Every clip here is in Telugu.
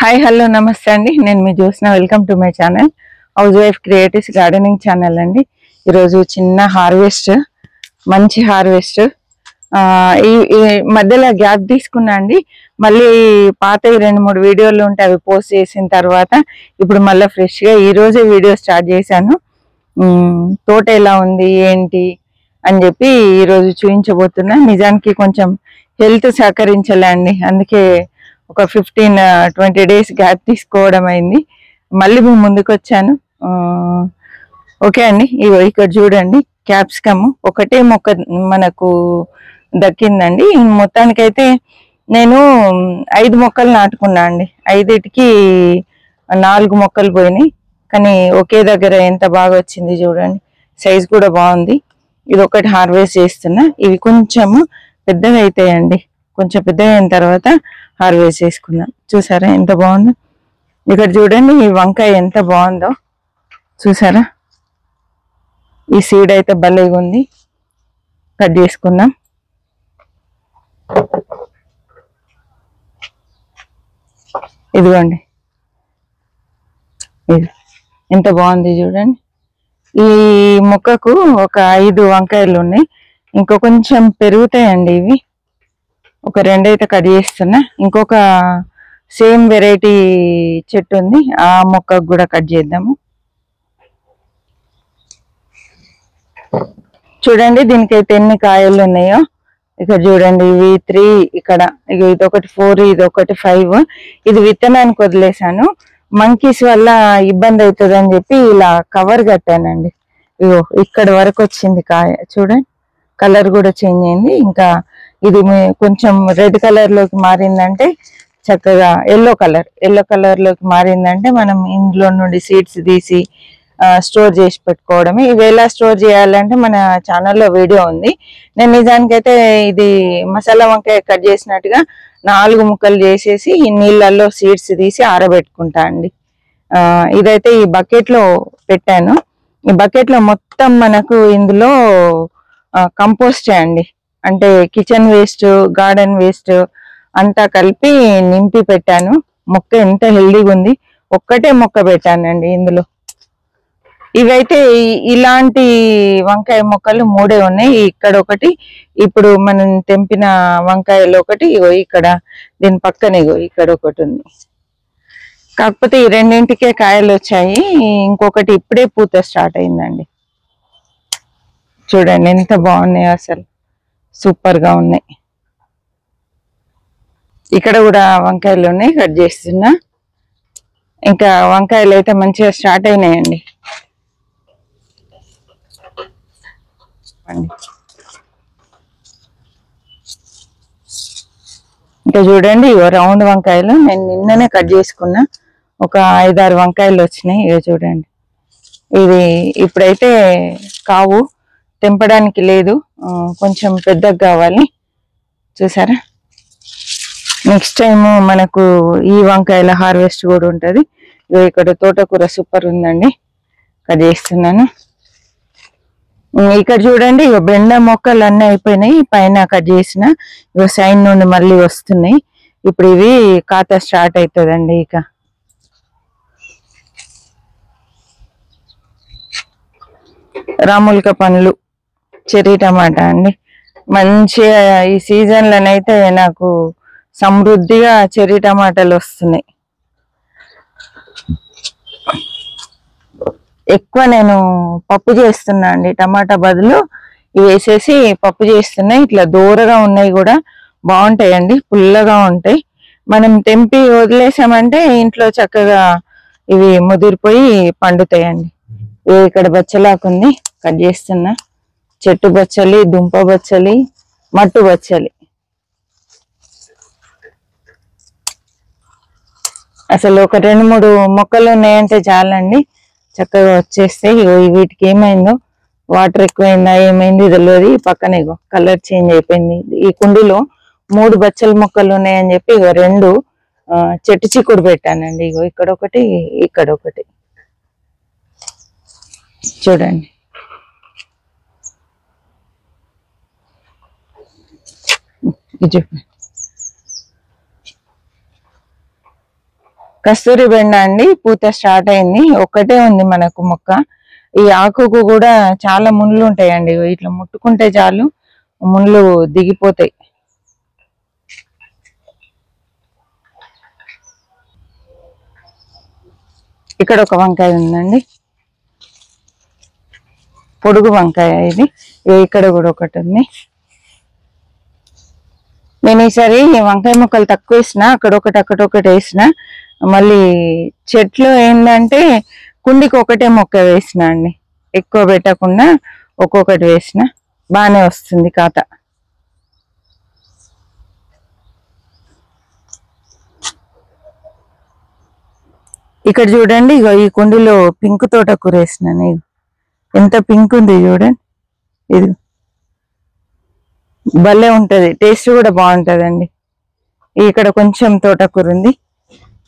హాయ్ హలో నమస్తే అండి. నేను మీ Jyotsna. Welcome to my channel housewife creatives gardening channel అండి. ఈరోజు చిన్న హార్వెస్ట్, మంచి హార్వెస్ట్. ఈ మధ్యలో గ్యాప్ తీసుకున్నా అండి. మళ్ళీ పాత 2-3 వీడియోలు ఉంటే అవి పోస్ట్ చేసిన తర్వాత ఇప్పుడు మళ్ళీ ఫ్రెష్గా ఈరోజే వీడియో స్టార్ట్ చేశాను. తోట ఎలా ఉంది ఏంటి అని చెప్పి ఈరోజు చూపించబోతున్నా. నిజానికి కొంచెం హెల్త్ సహకరించలే అండి, అందుకే ఒక 15-20 డేస్ గ్యాప్ తీసుకోవడం అయింది. మళ్ళీ ముందుకు వచ్చాను. ఓకే అండి, ఇక్కడ చూడండి క్యాప్సికమ్ ఒకటే మొక్క మనకు దక్కిందండి. మొత్తానికైతే నేను 5 మొక్కలు నాటుకున్నా అండి. 5టికి 4 మొక్కలు పోయినాయి, కానీ ఒకే దగ్గర ఎంత బాగా వచ్చింది చూడండి. సైజ్ కూడా బాగుంది. ఇది ఒకటి హార్వెస్ట్ చేస్తున్నా. ఇవి కొంచెము పెద్దగా అవుతాయండి. కొంచెం పెద్దగా అయిన తర్వాత హార్వెస్ట్ చేసుకుందాం. చూసారా ఎంత బాగుందో. ఇక్కడ చూడండి ఈ వంకాయ ఎంత బాగుందో చూసారా. ఈ సీడ్ అయితే భలేగా ఉంది. కట్ చేసుకుందాం. ఇదిగోండి, ఇది ఎంత బాగుంది చూడండి. ఈ మొక్కకు ఒక 5 వంకాయలు ఉన్నాయి. ఇంకో కొంచెం పెరుగుతాయండి. ఇవి ఒక 2 అయితే కట్ చేస్తున్నా. ఇంకొక సేమ్ వెరైటీ చెట్టు ఉంది, ఆ మొక్కకు కూడా కట్ చేద్దాము. చూడండి దీనికైతే ఎన్ని కాయలు ఉన్నాయో. ఇక్కడ చూడండి ఇవి 3, ఇక్కడ ఇది ఒకటి 4, ఇది ఒకటి 5. ఇది విత్తనానికి వదిలేసాను. మంకీస్ వల్ల ఇబ్బంది అవుతుంది అని చెప్పి ఇలా కవర్ కట్టానండి. ఇగో ఇక్కడ వరకు వచ్చింది కాయ. చూడండి కలర్ కూడా చేంజ్ అయింది. ఇంకా ఇది కొంచెం రెడ్ కలర్ లోకి మారిందంటే చక్కగా ఎల్లో కలర్ లోకి మారిందంటే మనం ఇందులో నుండి సీడ్స్ తీసి స్టోర్ చేసి పెట్టుకోవడమే. ఇవి ఎలా స్టోర్ చేయాలంటే మన ఛానల్లో వీడియో ఉంది. నేను నిజానికైతే ఇది మసాలా వంకాయ కట్ చేసినట్టుగా 4 ముక్కలు చేసేసి ఈ నీళ్ళల్లో సీడ్స్ తీసి ఆరబెట్టుకుంటా అండి. ఇదైతే ఈ బకెట్ లో పెట్టాను. ఈ బకెట్ లో మొత్తం మనకు ఇందులో కంపోస్టే అండి, అంటే కిచెన్ వేస్ట్, గార్డెన్ వేస్ట్ అంతా కలిపి నింపి పెట్టాను. మొక్క ఎంత హెల్దీగా ఉంది. ఒక్కటే మొక్క పెట్టానండి ఇందులో. ఇవైతే ఇలాంటి వంకాయ మొక్కలు 3 ఉన్నాయి. ఇక్కడ ఒకటి, ఇప్పుడు మనం తెంపిన వంకాయలు ఒకటి, ఇక్కడ దీని పక్కన ఇక్కడ ఒకటి ఉంది. కాకపోతే ఈ 2టికే కాయలు వచ్చాయి. ఇంకొకటి ఇప్పుడే పూత స్టార్ట్ అయిందండి. చూడండి ఎంత బాగున్నాయి, అసలు సూపర్ గా ఉన్నాయి. ఇక్కడ కూడా వంకాయలు ఉన్నాయి, కట్ చేస్తున్నా. ఇంకా వంకాయలు అయితే మంచిగా స్టార్ట్ అయినాయండి. ఇంకా చూడండి ఇవో రౌండ్ వంకాయలు నేను నిన్ననే కట్ చేసుకున్నా. ఒక 5-6 వంకాయలు వచ్చినాయి. ఇక చూడండి, ఇది ఇప్పుడైతే కావు, తెంపడానికి లేదు, కొంచెం పెద్దగా కావాలి. చూసారా, నెక్స్ట్ టైం మనకు ఈ వంకాయల హార్వెస్ట్ కూడా ఉంటుంది. ఇక్కడ తోటకూర సూపర్ ఉందండి, కట్ చేస్తున్నాను. ఇక్కడ చూడండి బెండ మొక్కలు అన్నీ అయిపోయినాయి. పైన కట్ చేసిన సైడ్ నుండి మళ్ళీ వస్తున్నాయి. ఇప్పుడు ఇవి ఖాతా స్టార్ట్ అవుతుందండి. ఇక రాములక పండ్లు, చెర్రీ టమాటా అండి. మంచిగా ఈ సీజన్లోనైతే నాకు సమృద్ధిగా చెర్రీ టమాటాలు వస్తున్నాయి. ఎక్కువ నేను పప్పు చేస్తున్నా అండి. టమాటా బదులు ఇవి వేసేసి పప్పు చేస్తున్నాయి. ఇట్లా దూరగా ఉన్నాయి కూడా బాగుంటాయండి, పుల్లగా ఉంటాయి. మనం తెంపి వదిలేసామంటే ఇంట్లో చక్కగా ఇవి ముదిరిపోయి పండుతాయండి. ఇక్కడ బచ్చలాకుంది, కట్ చేస్తున్నా. చెట్టు బచ్చలి, దుంప బచ్చలి, మట్టు బచ్చలి. అసలు ఒక 2-3 మొక్కలు ఉన్నాయంటే చాలండి, చక్కగా వచ్చేస్తాయి. వీటికి ఏమైందో, వాటర్ ఎక్కువైందా ఏమైంది తెలియదు. పక్కన కలర్ చేంజ్ అయిపోయింది. ఈ కుండీలో 3 బచ్చల మొక్కలు ఉన్నాయని చెప్పి 2 చెట్టు చిక్కుడు పెట్టానండి. ఇక్కడ ఒకటి, ఇక్కడ ఒకటి. చూడండి కస్తూరి బెండ అండి, పూత స్టార్ట్ అయింది. ఒక్కటే ఉంది మనకు మొక్క. ఈ ఆకుకు కూడా చాలా ముళ్ళు ఉంటాయండి, ఇట్లా ముట్టుకుంటే చాలు ముళ్ళు దిగిపోతాయి. ఇక్కడ ఒక వంకాయ ఉందండి, పొడుగు వంకాయ ఇది. ఇక్కడ కూడా ఒకటి ఉంది. నేను ఈసారి వంకాయ మొక్కలు తక్కువ వేసిన, అక్కడొకటి వేసిన. మళ్ళీ చెట్లు ఏంటంటే కుండికి ఒకటే మొక్క వేసిన అండి, ఎక్కువ పెట్టకుండా ఒక్కొక్కటి వేసిన. బాగానే వస్తుంది ఖాత. ఇక్కడ చూడండి, ఇగో ఈ కుండీలో పింక్ తోటకూర వేసినాను. ఎంత పింక్ ఉంది చూడండి, ఇది భలే ఉంటది, టేస్ట్ కూడా బాగుంటదండి. ఇక్కడ కొంచెం తోటకూర ఉంది,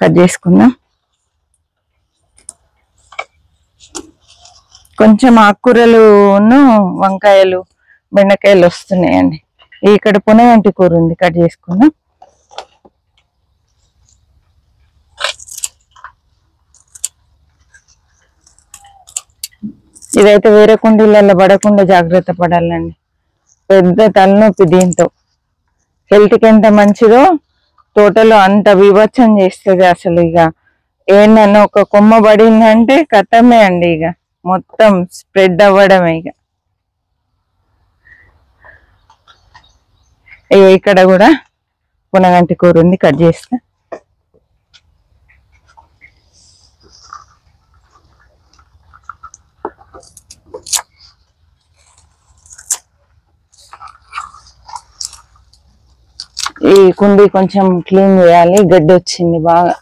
కట్ చేసుకుందాం. కొంచెం ఆకుకూరలు వంకాయలు బెండకాయలు వస్తున్నాయండి. ఇక్కడ పొనగంటి కూర ఉంది, కట్ చేసుకుందాం. ఇదైతే వేరే కుండీలలో పడకుండా జాగ్రత్త పడాలండి, పెద్ద తలనొప్పి. దీంతో హెల్త్కి ఎంత మంచిదో తోటలో అంత వివచ్చం చేస్తుంది. అసలు ఇక ఏంటన్నా ఒక కొమ్మ పడిందంటే కథమే అండి, ఇక మొత్తం స్ప్రెడ్ అవ్వడమే. ఇక ఇక్కడ కూడా పొనగంటి కూర ఉంది, కట్ చేస్తా. ఈ కుండీ కొంచెం క్లీన్ చేయాలి, గడ్డి వచ్చింది బాగా.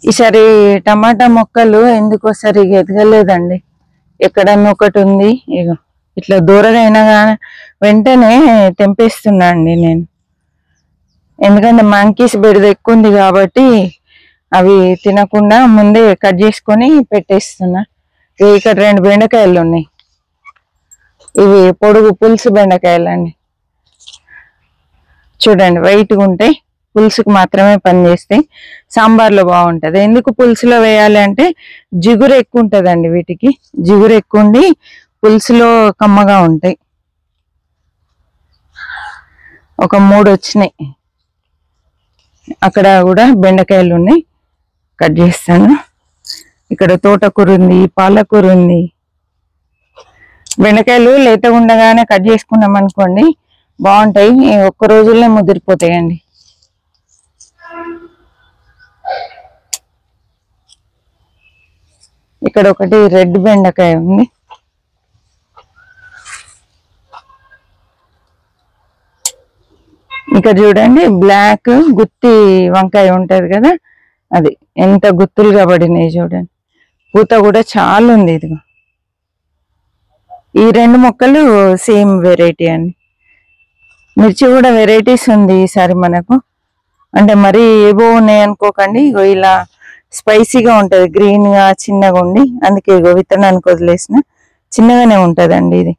ఈసారి టమాటా మొక్కలు ఎందుకో సరిగా ఎదగలేదండి. ఎక్కడన్నా ఒకటి ఉంది, ఇక ఇట్లా దూరంగా అయినా కానీ వెంటనే తెంపేస్తున్నా అండి నేను. ఎందుకంటే మంకీస్ బెడద ఎక్కువ ఉంది కాబట్టి అవి తినకుండా ముందే కట్ చేసుకొని పెట్టేస్తున్నా. ఇక్కడ 2 బెండకాయలు ఉన్నాయి, ఇవి పొడుగు పులుసు బెండకాయలు అండి. చూడండి, వైట్గా ఉంటాయి, పులుసుకు మాత్రమే పనిచేస్తాయి, సాంబార్లో బాగుంటది. ఎందుకు పులుసులో వేయాలి అంటే జిగురు ఎక్కువ ఉంటదండి, వీటికి జిగురు ఎక్కువ ఉండి పులుసులో కమ్మగా ఉంటాయి. ఒక 3 వచ్చినాయి. అక్కడ కూడా బెండకాయలు ఉన్నాయి, కట్ చేస్తాను. ఇక్కడ తోటకూర ఉంది, పాలకూర ఉంది. బెండకాయలు లేతగా ఉండగానే కట్ చేసుకున్నాం అనుకోండి బాగుంటాయి, ఒక్క రోజుల్లో ముదిరిపోతాయండి. ఇక్కడ ఒకటి రెడ్ బెండకాయ ఉంది. ఇక్కడ చూడండి, బ్లాక్ గుత్తి వంకాయ ఉంటది కదా, అది ఎంత గుత్తులుగా పడినాయి చూడండి. పూత కూడా చాలా ఉంది. ఇదిగో ఈ 2 మొక్కలు సేమ్ వెరైటీ అండి. మిర్చి కూడా వెరైటీస్ ఉంది ఈసారి మనకు. అంటే మరీ ఏవో ఉన్నాయి అనుకోకండి, ఇగో ఇలా స్పైసీగా ఉంటది, గ్రీన్ గా చిన్నగా ఉండి, అందుకే ఇగో విత్తనానికి వదిలేసిన. చిన్నగానే ఉంటదండి, ఇది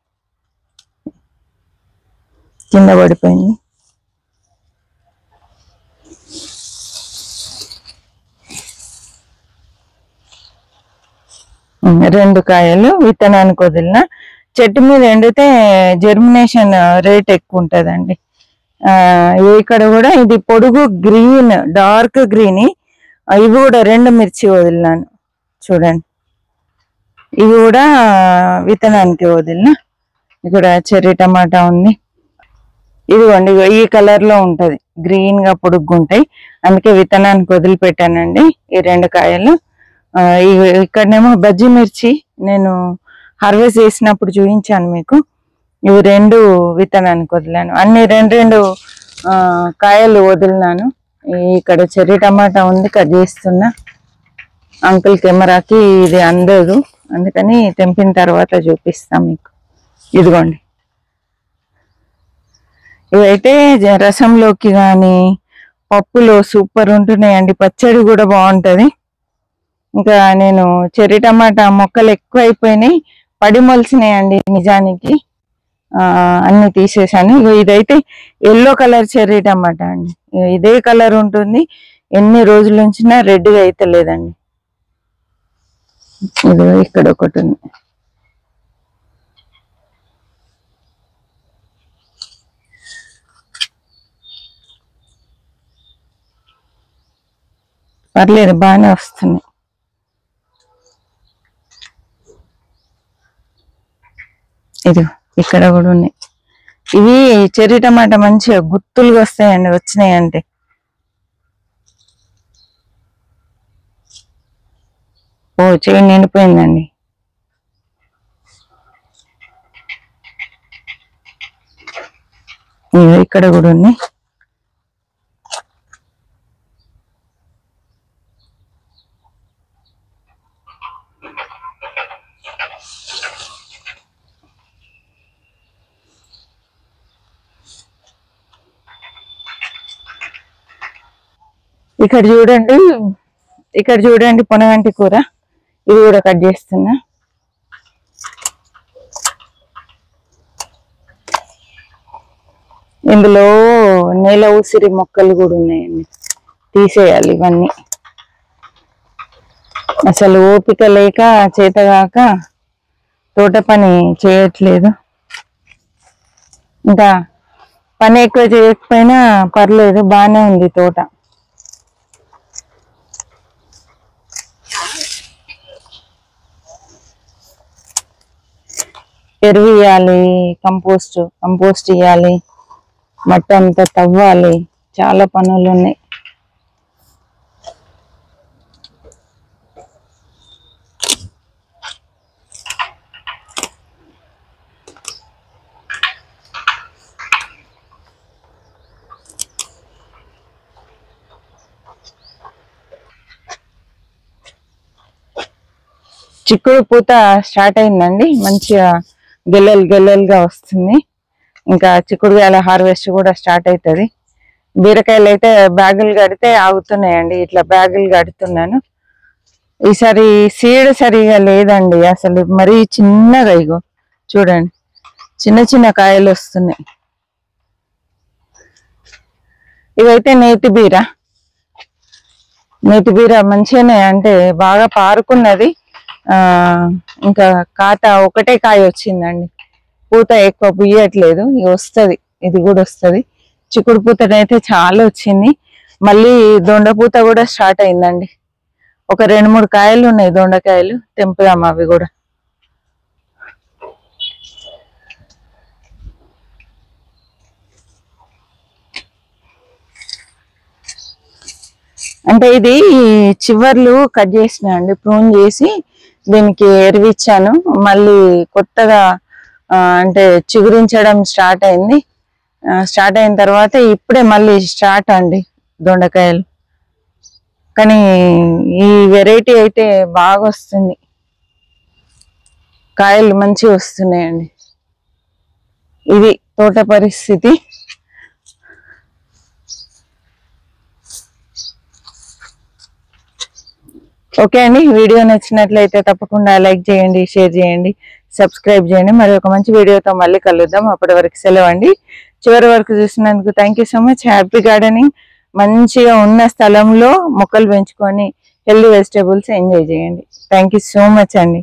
కింద పడిపోయింది. రెండు కాయలు విత్తనానికి వదిలిన. చెట్టు మీద ఎండితే జర్మినేషన్ రేట్ ఎక్కువ ఉంటదండి. ఇక్కడ కూడా ఇది పొడుగు గ్రీన్, డార్క్ గ్రీన్. ఇవి కూడా 2 మిర్చి వదిలినాను చూడండి, ఇవి కూడా విత్తనానికి వదిలిన. ఇక్కడ చెర్రీ టమాటా ఉంది. ఇదిగోండి, ఈ కలర్ లో ఉంటది, గ్రీన్ గా పొడుగ్గుంటాయి, అందుకే విత్తనానికి వదిలిపెట్టానండి ఈ 2 కాయలు. ఇక్కడనేమో బజ్జి మిర్చి నేను హార్వెస్ట్ చేసినప్పుడు చూపించాను మీకు. ఇవి 2 విత్తనానికి వదిలాను, అన్ని 2 కాయలు వదిలినాను. ఇక్కడ చెర్రీ టమాటా ఉంది, కట్ చేస్తున్నా. అంకుల్ కెమెరాకి ఇది అందదు, అందుకని తెంపిన తర్వాత చూపిస్తాం మీకు. ఇదిగోండి, ఇవైతే రసంలోకి కానీ పప్పులో సూపర్ ఉంటున్నాయండి. పచ్చడి కూడా బాగుంటది. ఇంకా నేను చెర్రీ టమాటా మొక్కలు ఎక్కువ అయిపోయినాయి, పడి మొలిసినాయండి నిజానికి. అన్ని తీసేసాను. ఇదైతే ఎల్లో కలర్ చెర్రీ టమాటా అండి. ఇదే కలర్ ఉంటుంది, ఎన్ని రోజుల నుంచినా రెడ్గా అయితే లేదండి. ఇది ఇక్కడ ఒకటి ఉంది. పర్లేదు, బాగానే వస్తుంది. ఇది ఇక్కడ కూడా ఉన్నాయి. ఇవి చెర్రీ టమాటా మంచిగా గుత్తులుగా వస్తాయండి, వచ్చినాయంటే. ఓ చెవి నిండిపోయిందండి. ఇక్కడ కూడా ఉన్నాయి. ఇక్కడ చూడండి పొనగంటి కూర. ఇది కూడా కట్ చేస్తున్నా. ఇందులో నేల ఉసిరి మొక్కలు కూడా ఉన్నాయండి, తీసేయాలి ఇవన్నీ. అసలు ఓపిక లేక చేతగాక తోట పని చేయట్లేదు. ఇంకా పని ఎక్కువ చేయకపోయినా పర్లేదు, బాగానే ఉంది తోట. ఎరువు ఇవ్వాలి, కంపోస్ట్ ఇవ్వాలి, మట్టి అంతా తవ్వాలి, చాలా పనులు ఉన్నాయి. చిక్కుడు పూత స్టార్ట్ అయిందండి, మంచిగా గెల్లలుగా వస్తుంది. ఇంకా చిక్కుడుకాయల హార్వెస్ట్ కూడా స్టార్ట్ అవుతుంది. బీరకాయలు అయితే బ్యాగులు కడితే ఆగుతున్నాయండి, ఇట్లా బ్యాగులు కడుతున్నాను. ఈసారి సీడ్ సరిగా లేదండి, అసలు మరీ చిన్నగా. ఇగో చూడండి, చిన్న కాయలు వస్తున్నాయి. ఇవైతే నేతి బీర మంచిగానే, అంటే బాగా పారుకున్నది. ఇంకా కాత ఒకటే కాయ వచ్చిందండి, పూత ఎక్కువ పుయ్యట్లేదు. ఇది వస్తుంది, ఇది కూడా వస్తుంది. చిక్కుడు పూతనైతే చాలా వచ్చింది. మళ్ళీ దొండ పూత కూడా స్టార్ట్ అయిందండి. ఒక 2-3 కాయలు ఉన్నాయి దొండకాయలు, తెంపుదాం అవి కూడా. అంటే ఇది చివర్లు కట్ చేసిన అండి, ప్రూన్ చేసి దీనికి ఎరువిచ్చాను. మళ్ళీ కొత్తగా అంటే చిగురించడం స్టార్ట్ అయింది. స్టార్ట్ అయిన తర్వాత ఇప్పుడే మళ్ళీ స్టార్ట్ అండి దొండకాయలు. కానీ ఈ వెరైటీ అయితే బాగా వస్తుంది, కాయలు మంచిగా వస్తున్నాయండి. ఇది తోట పరిస్థితి. ఓకే అండి, వీడియో నచ్చినట్లయితే తప్పకుండా లైక్ చేయండి, షేర్ చేయండి, సబ్స్క్రైబ్ చేయండి. మరి ఒక మంచి వీడియోతో మళ్ళీ కలుద్దాం. అప్పటి వరకు సెలవు అండి. చివరి వరకు చూసినందుకు thank you so much. Happy gardening. మంచిగా ఉన్న స్థలంలో మొక్కలు పెంచుకొని హెల్దీ వెజిటేబుల్స్ ఎంజాయ్ చేయండి. థ్యాంక్ యూ సో మచ్ అండి.